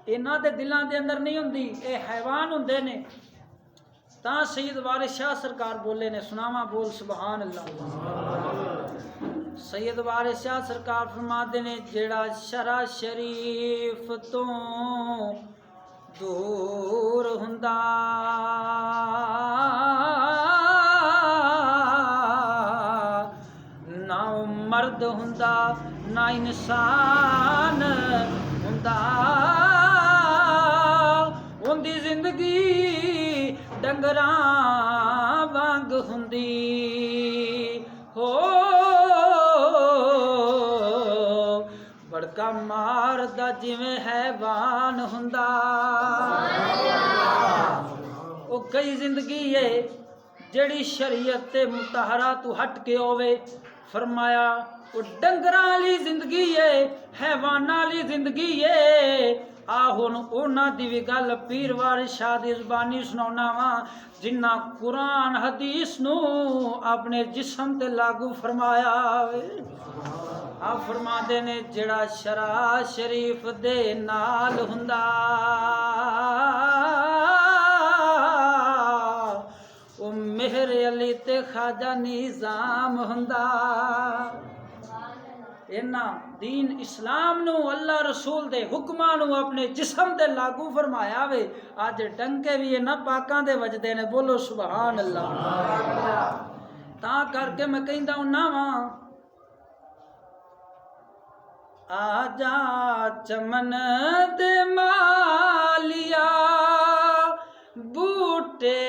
انہاں دے دلاں دے اندر نہیں ہوندی، اے حیوان ہوندے نے۔ تا سید وارث شاہ سرکار بولے نے، سناواں بول سبحان اللہ۔ سید وارث شاہ سرکار فرماتے نے جیڑا شرع شریف تو دور ہوندا نہ مرد ہوندا نہ انسان ہوندا، ہوندی زندگی ڈنگراں وانگ ہوندی ہو، بڑکا ماردا جویں حیوان ہوندا۔ او کئی زندگی ہے جڑی شریعت مطہرہ تو ہٹ کے ہووے، فرمایا او ڈنگراں والی زندگی ہے، حیواناں والی زندگی ہے۔ ہن انہاں دی وی گل پیر وارث شاہ دی زبانی سناؤنا وا جنہ قرآن حدیث نو اپنے جسم تے لاگو فرمایا وے۔ آپ فرما دے نے جڑا شرع شریف دے نال ہوندا او مہر علی تے خواجہ نظام ہوندا۔ اینا دین اسلام نو اللہ رسول دے حکماں نو اپنے جسم دے لاگو فرمایا وے، اج ڈنکے بھی اینا پاکاں دے وجدے نے، بولو سبحان اللہ۔ تا کر کے میں کہندا ہوندا واں آجا چمن دے مالیا بوٹے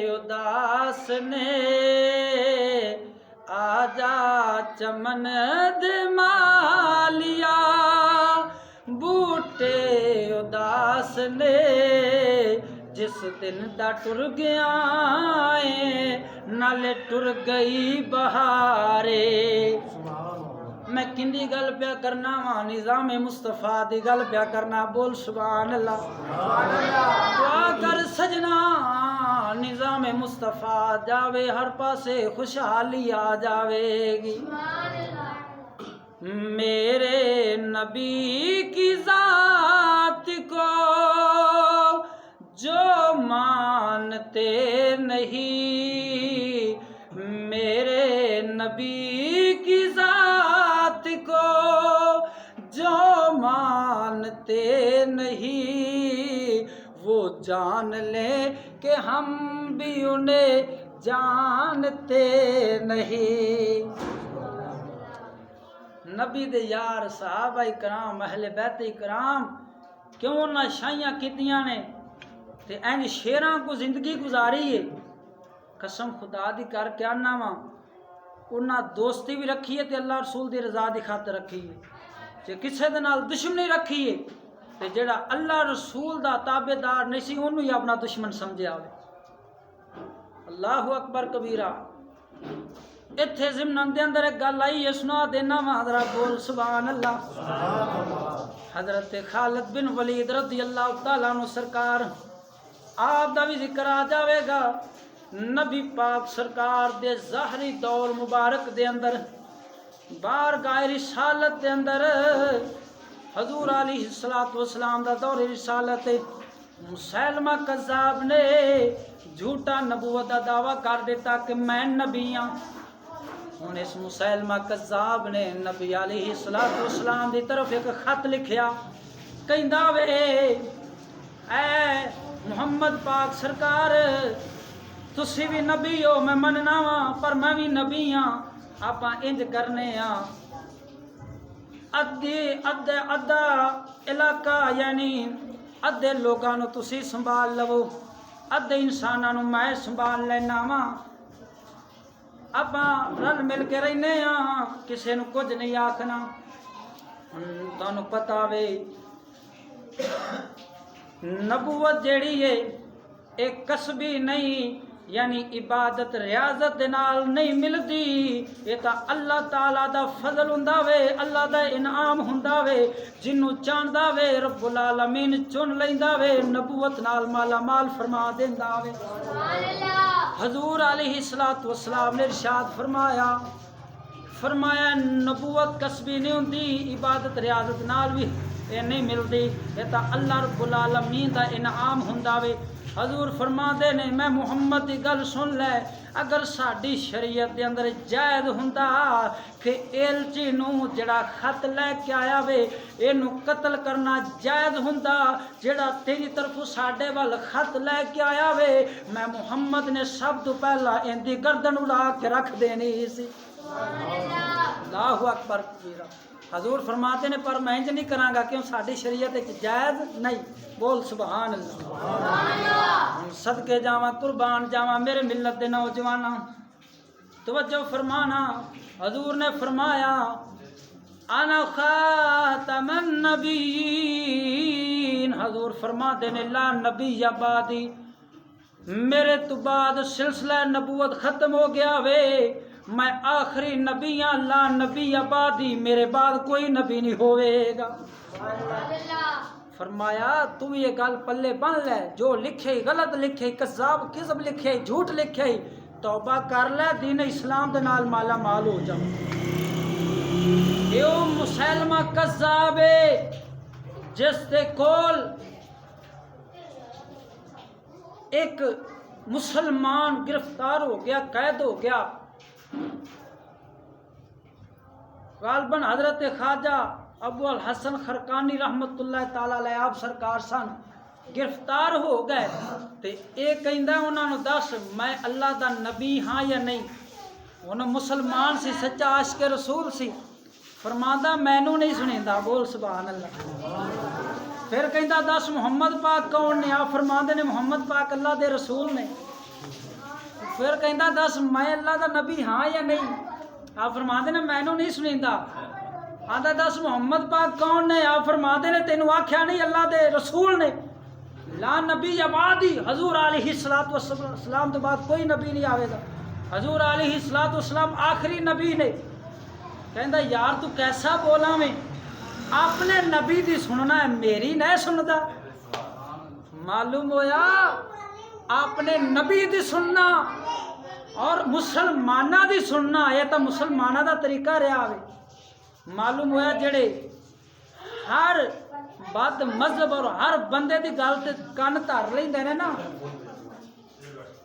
اداس نے، آجا چمن دے مالیا بوٹے اداس نے، جس دن دا ٹر گیا ہے نالے ٹر گئی بہارے۔ میں کندی گل پیا کرنا وا نظام مصطفیٰ دی گل پیا کرنا، بول سبحان اللہ۔ دعا کر سجنا نظام مصطفیٰ جاوے ہر پاسے خوشحالی آ جاوے گی۔ میرے نبی کی ذات کو جو مانتے نہیں، میرے نبی کی ذات کو جو مانتے نہیں، وہ جان لے کہ ہم بھی انہیں جانتے نہیں۔ نبی دے یار صحابہ کرام اہل بیت کرام کیوں نہ شائیاں کیتیاں نے تے اینج شیراں کو زندگی گزاری ہے۔ قسم خدا دی کر کے آنا وا انہاں دوستی بھی رکھی ہے تے اللہ رسول دی رضا دی خاطر رکھی ہے، جے کسے دے نال دشمنی رکھی ہے تے جڑا اللہ رسول دا تابع دار نہیں سی انہوں ہی اپنا دشمن سمجھیا ہوئے۔ اللہ اکبر کبیرہ۔ اتھے ضمن دے اندر ایک گل آئی ہے سنا دینا وا حضرت بول سبحان اللہ۔ حضرت خالد بن ولید رضی اللہ تعالیٰ عنہ سرکار آپ دا بھی ذکر آ جاوے گا۔ نبی پاک سرکار دے ظاہری دور مبارک دے اندر بارگاہ رسالت دے اندر حضور علیہ السلام دا دور رسالت مسیلمہ کذاب نے جھوٹا نبوت دا دعویٰ کر دیتا کہ میں نبی ہاں۔ ہن اس مسیلمہ کذاب نے نبی علیہ السلام دی طرف ایک خط لکھیا، کہندا وے اے محمد پاک سرکار تسی بھی نبی ہو میں مننا وا پر میں بھی نبی ہاں، آپاں انج کرنے ہاں ادھا علاقہ یعنی ادھے لوگاں نو تسی سنبھال لو، ادھے انساناں نو میں سنبھال لینا وا، آپاں رل مل کے رہنے ہاں، کسے نو کچھ نہیں آکھنا۔ تانوں پتہ وے نبوت جیڑی ہے ایک کسبی نہیں، یعنی عبادت ریاضت دے نال نہیں ملدی، یہ تا اللہ تعالیٰ دا فضل ہوندا وے، اللہ دا انعام ہوندا وے، جنوں چاہندا وے رب العالمین چن لیندا وے، نبوت نال مالا مال فرما دیندا وے۔ حضور علیہ السلام نے ارشاد فرمایا نبوت کسبی نہیں ہوندی، عبادت ریاضت نال بھی یہ نہیں ملتی، یہ تو اللہ رب العالمین دا انعام ہوندا وے۔ حضور فرما دے نے میں محمد دی گل سن لے، اگر ساڈی شریعت دے اندر جائز ہوندا کہ ایلچی نو جڑا خط لے کے آیا وے اینو قتل کرنا جائز ہوندا، جڑا تیری طرف ساڈے وال خط لے کے آیا وے میں محمد نے سب تو پہلا ان دی گردن اڑا کے رکھ دینی سی۔ اللہ اکبر کبیرہ۔ حضور فرماتے نے پر میں انج نہیں کراں گا کیوں ساڈی شریعت وچ جائز نہیں۔ بول سبحان اللہ۔ صدقے جاواں قربان جاواں میرے ملت دے نوجواناں، توجہ فرمانا۔ حضور نے فرمایا انا خاتم النبیین، حضور فرماتے نے لا نبی بعدی، میرے تو بعد سلسلہ نبوت ختم ہو گیا وے، میں آخری نبی ہاں، لا نبی بعدی، میرے بعد کوئی نبی نہیں ہوئے گا۔ فرمایا تو یہ گل پلے بن لے، جو لکھے غلط لکھے، کذاب کذب لکھے، جھوٹ لکھے، توبہ کر لے، دین اسلام دے نال مالا مال ہو جاؤ۔ یہ مسلمہ کذاب ہے جس دے کول ایک مسلمان گرفتار ہو گیا، قید ہو گیا، غالباً حضرت خواجہ ابو الحسن خرقانی رحمت اللہ تعالی علیہ آپ سرکار سن، گرفتار ہو گئے تے اے کہندا انہاں نوں دس میں اللہ دا نبی ہاں یا نہیں؟ انہوں مسلمان سی، سچا عاشق رسول سی، فرماندا مینوں نہیں سنیندا۔ بول سبحان اللہ۔ پھر کہندا دس محمد پاک کون نے؟ آپ فرماندے نے محمد پاک اللہ دے رسول نے۔ پھر کہندا دس میں اللہ دا نبی ہاں یا نہیں؟ آپ فرماندے نے مینوں نہیں سنیندا۔ آندا دس محمد پاک کون نے؟ آپ فرماندے نے تینوں آکھیا نہیں اللہ دے رسول نے، لا نبی بعدی، حضور علیہ السلام تو بعد کوئی نبی نہیں آوے گا، حضور علیہ السلام آخری نبی نے۔ کہندا یار تو کیسا بولا میں، اپنے نبی دی سننا ہے میری نہیں سندا؟ معلوم ہویا اپنے نبی دی سننا اور مسلمانہ دی سننا یہ تو مسلمانہ دا طریقہ رہا ہے۔ معلوم ہویا جڑے ہر بد مذہب اور ہر بندے دی گل تے کن دھر لیندے نے نا،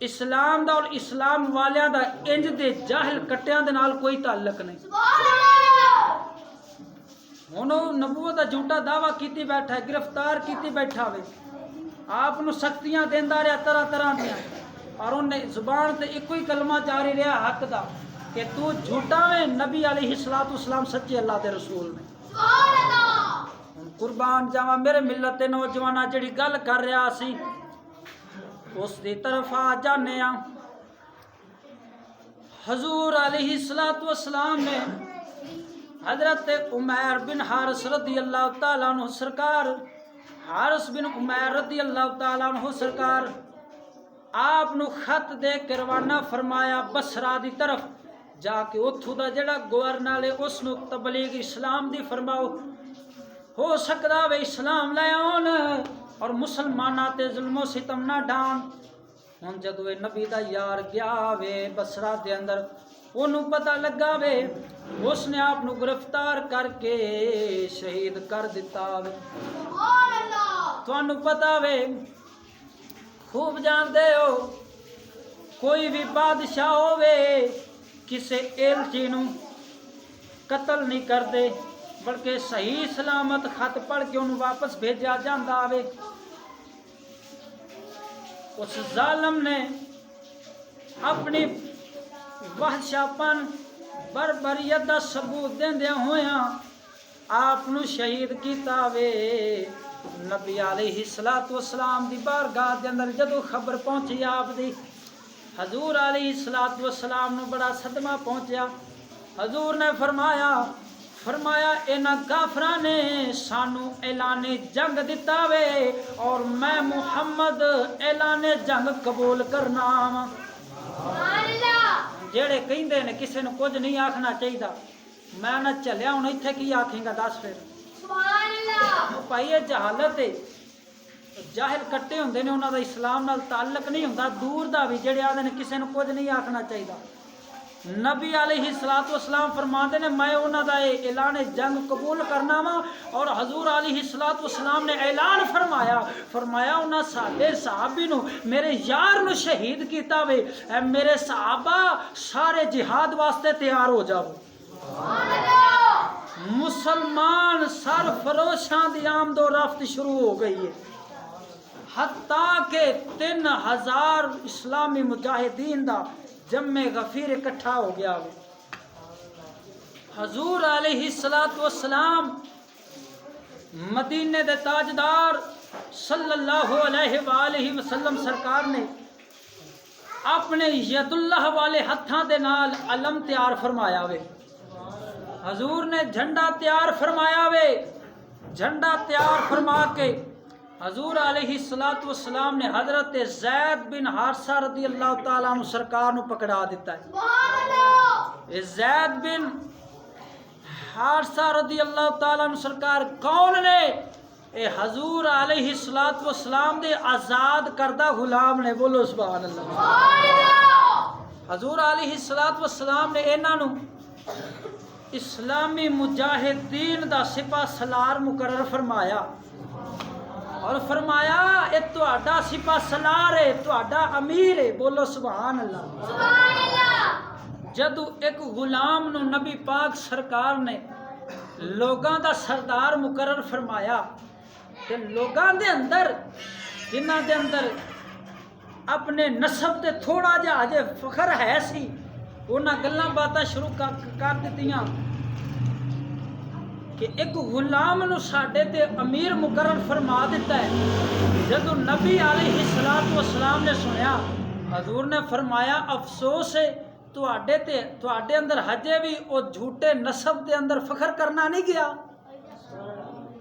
اسلام دا اور اسلام والیاں دا انج دے جاہل کٹیاں دے نال کوئی تعلق نہیں۔ انہوں نبوت دا جھوٹا دعویٰ کیتی بیٹھا ہے، گرفتار کیتی بیٹھا ہوئے، آپ نو سختیاں دیندا رہا طرح طرح دیاں، اور انہیں زبان تے ایک ہی کلمہ جاری رہا حق دا کہ تو جھوٹا میں نبی علیہ السلام سچے اللہ دے رسول میں۔ قربان جاواں میرے ملت دے نوجواناں جڑی گل کر رہا سی اس دی طرف آ جانے ہاں۔ حضور علیہ السلام نے حضرت عمیر بن حارث رضی اللہ تعالیٰ عنہ سرکار، حارث بن عمیر رضی اللہ تعالیٰ عنہ سرکار آپ نو خط دے کے روانہ فرمایا بصرہ دی طرف، جا کے اتھو دا جڑا گورنر ہے اس نو تبلیغ اسلام دی فرماؤ، ہو سکدا وے اسلام لے آن اور مسلمانہ تے ظلم و ستم نہ ڈان۔ ہن جدو نبی دا یار گیا وے بصرہ دے اندر، انہوں پتہ لگا وے اس نے آپ نو گرفتار کر کے شہید کر دیتا وے۔ تو انہوں پتہ وے خوب جان دے ہو کوئی بھی بادشاہ ہوئے کسے ایلچی نو قتل نہیں کر دے بلکہ صحیح سلامت خط پڑھ کے انہوں واپس بھیجا جاندہ آوے۔ اس ظالم نے اپنی وحشاپن بربریت دا ثبوت دیندے ہویاں آپ نو شہید کیتا وے۔ نبی علیہ السلام دی بارگاہ دے اندر جدو خبر پہنچی آپ دی، حضور علیہ السلام نو بڑا صدمہ پہنچیا۔ حضور نے فرمایا اینا کافراں نے سانو اعلان جنگ دتا وے اور میں محمد اعلان جنگ قبول کرنا وا۔ جڑے کہندے نے کسے نو کچھ نہیں آکھنا چاہیے، میں نہ چلیا ہوں ایتھے کی آکھیں گا دس پھر بھائی یہ جہالت ہے۔ جاہل کٹے ہوندے نے انہاں دا اسلام نال تعلق نہیں ہوندا، دور دا بھی جڑے آدھے نے کسے نو کچھ نہیں آکھنا چاہیے، نبی علیہ السلام فرماتے نے میں انہاں دا اعلان جنگ قبول کرنا وا، اور حضور علیہ السلام نے اعلان فرمایا انہاں ساڈے صحابی نو میرے یار نو شہید کیتا وے، اے میرے صحابہ سارے جہاد واسطے تیار ہو جاؤ۔ مسلمان سر فروشاں دی آمد و رفت شروع ہو گئی ہے، حتیٰ کہ 3000 اسلامی مجاہدین دا جمع غفیر اکٹھا ہو گیا ہو۔ حضور علیہ السلام مدینے دے تاجدار صلی اللہ علیہ وآلہ وسلم سرکار نے اپنے ید اللہ والے ہتھاں دے نال علم تیار فرمایا وے، حضور نے جھنڈا تیار فرمایا وے، جھنڈا تیار فرما کے حضور علیہ السلام نے حضرت زید بن حارثہ رضی اللہ تعالیٰ عنہ سرکار نو پکڑا دیتا ہے۔ زید بن حارثہ رضی اللہ تعالیٰ عنہ سرکار کون نے؟ اے حضور علیہ السلام دے آزاد کردہ غلام نے، بولو سبحان اللہ۔ حضور علیہ السلام نے انہاں نو اسلامی مجاہدین دا سپاہ سالار مقرر فرمایا، اور فرمایا اے تہاڈا سپاہ سالار ہے، تہاڈا امیر ہے، بولو سبحان اللہ۔ جدو ایک غلام نو نبی پاک سرکار نے لوگاں دا سردار مقرر فرمایا، تے لوگاں دے اندر جنہاں دے اندر اپنے نسب تے تھوڑا جا اجے فخر ہے سی، انہاں گلاں باتاں شروع کر دتیاں کہ ایک غلام نو ساڈے تے امیر مقرر فرما دیتا ہے۔ جدو نبی علیہ السلام نے سنیا، حضور نے فرمایا افسوس ہے تواڈے اندر ہجے بھی او جھوٹے نسب دے اندر فخر کرنا نہیں گیا۔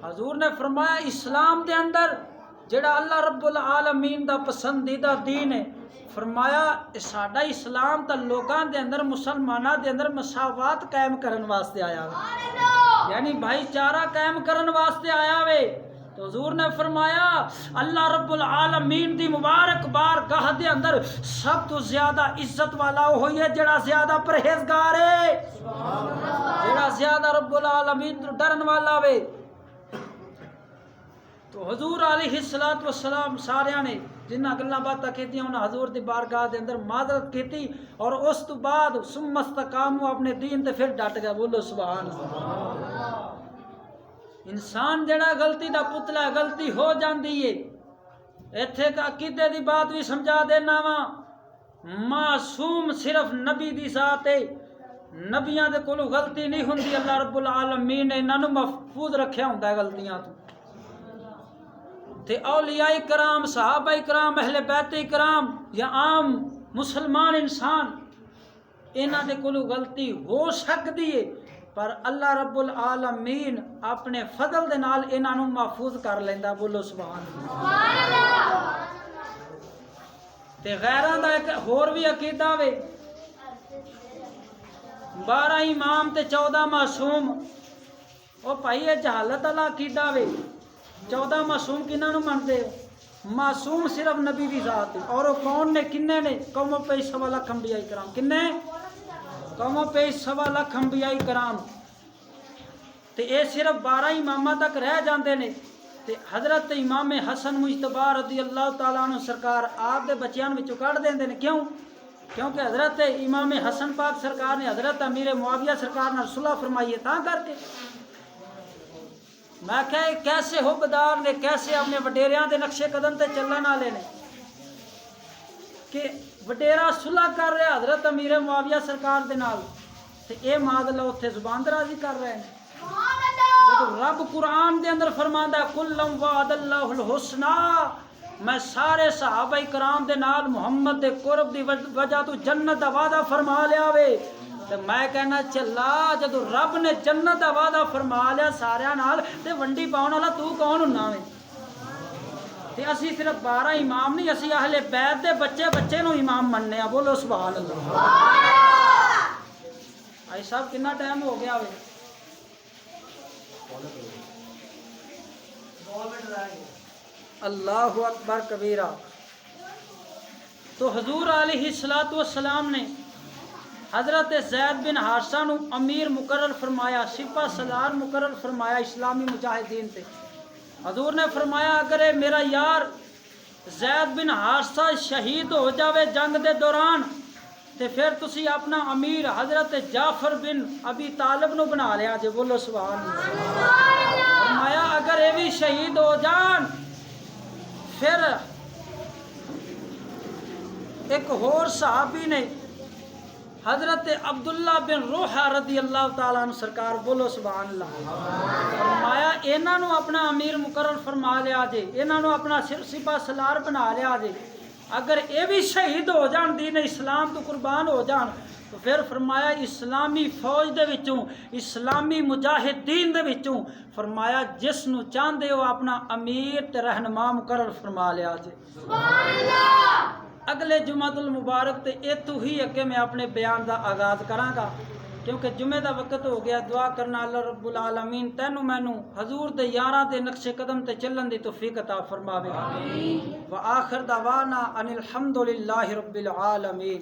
حضور نے فرمایا اسلام دے اندر جڑا اللہ رب العالمین دا پسندیدہ دین ہے، فرمایا ساڈا اسلام تا لوگاں دے اندر مسلماناں دے اندر مساوات قائم کرن واسطے آیا وے، یعنی بھائی چارہ قائم کرن واسطے آیا وے۔ تو حضور نے فرمایا اللہ رب العالمین دی مبارک بارگاہ دے اندر سب تو زیادہ عزت والا ہوئی ہے جڑا زیادہ پرہیزگار ہے، جڑا زیادہ رب العالمین تو ڈرن والا وے۔ تو حضور علیہ السلام سارے نے جنہ گلاں باتاں کیتیاں انہاں حضور دی بارگاہ دے اندر معذرت کیتی، اور اس تو بعد ثم استقاموا اپنے دین تے پھر ڈٹ گئے، بولو سبحان اللہ۔ انسان جڑا غلطی دا پتلا ہے، غلطی ہو جاندی ہے، ایتھے کا عقیدے دی بات بھی سمجھا دینا وا، معصوم صرف نبی دی ذات ہے، نبیاں دے کولوں غلطی نہیں ہوندی، اللہ رب العالمین نے انہاں نوں محفوظ رکھیا ہوندا ہے غلطیاں تو۔ تے اولیاء کرام، صحابہ کرام، اہل بیت کرام یا عام مسلمان انسان انہاں دے کولوں غلطی ہو سکتی ہے، پر اللہ رب العالمین اپنے فضل دے نال انہاں نوں محفوظ کر لیندا، بولو سبحان اللہ۔ تے غیراں دا ایک ہور بھی عقیدہ وے، 12 امام تے 14 معصوم، او بھائی یہ جہالت والا عقیدہ وے۔ 14 معصوم کنہاں نوں منتے ہو؟ معصوم صرف نبی دی ذات ہے، اور وہ کون نے؟ کنے نے؟ قوموں پہ 1.25 لاکھ انبیاء کرام۔ کنے؟ قوموں پہ 1.25 لاکھ انبیاء کرام۔ تے اے صرف 12 اماماں تک رہ جاندے نے، تے حضرت امام حسن مجتبی رضی اللہ تعالیٰ عنہ سرکار آپ دے بچیاں وچوں کڈ دیندے نے، کیوں؟ کیونکہ حضرت امام حسن پاک سرکار نے حضرت امیر معاویہ سرکار نال صلح فرمائی ہے، تاں کر کے میں کہ کیسے حکمدار نے، کیسے اپنے وڈیریاں دے نقشے قدم تے چلن والے نے کہ وڈیرا صلح کر رہے حضرت امیر معاویہ سرکار دے نال، تے اے معاذ اللہ اتنے زبان درازی کر رہے ہیں۔ جب رب قرآن دے اندر فرماندا ہے کلم وعد اللہ الحسنی، میں سارے صحابہ کرام دے نال محمد دے قرب دی وجہ تو جنت دا وعدہ فرما لیا وے، تے میں کہنا چلا جدو رب نے جنت دا وعدہ فرما لیا سارے نال، تے ونڈی پاؤن والا تو کون ہوندا وے؟ تے اسی صرف 12 امام نہیں، اسی اہل بیت دے بچے بچے نو امام مننے ہیں، بولو سبحان اللہ۔ بھائی صاحب کتنا ٹائم ہو گیا وے؟ اللہ اکبر کبیرہ۔ تو حضور علیہ السلام نے حضرت زید بن حارثہ نو امیر مقرر فرمایا، سپہ سالار مقرر فرمایا اسلامی مجاہدین تے۔ حضور نے فرمایا اگر اے میرا یار زید بن حارثہ شہید ہو جاوے جنگ دے دوران تے پھر تسی اپنا امیر حضرت جعفر بن ابی طالب نو بنا لیا جے، بولو سبحان اللہ۔ فرمایا اگر اے بھی شہید ہو جان پھر ایک اور صحابی نے حضرت عبداللہ بن روحہ رضی اللہ تعالیٰ عنہ سرکار، بولو سبحان اللہ۔ فرمایا انہاں نو اپنا امیر مقرر فرما لیا جے، انہاں نو اپنا سپہ سالار بنا لیا جے، اگر اے بھی شہید ہو جان دین اسلام تو قربان ہو جان تو پھر فرمایا اسلامی فوج دے وچوں، اسلامی مجاہدین دے وچوں فرمایا جس نو چاہندے ہو اپنا امیر تے رہنما مقرر فرما لیا جے۔ سبحان اللہ۔ اگلے جمعہ المبارک تے ایتھوں ہی اگے میں اپنے بیان دا آغاز کراں گا، کیونکہ جمعے دا وقت ہو گیا۔ دعا کرنا اللہ رب العالمین تینوں مینوں حضور دے یاراں دے نقش قدم تے چلن دی توفیق عطا فرماوے۔ آمین۔ وآخر دعوانا ان الحمدللہ رب العالمین۔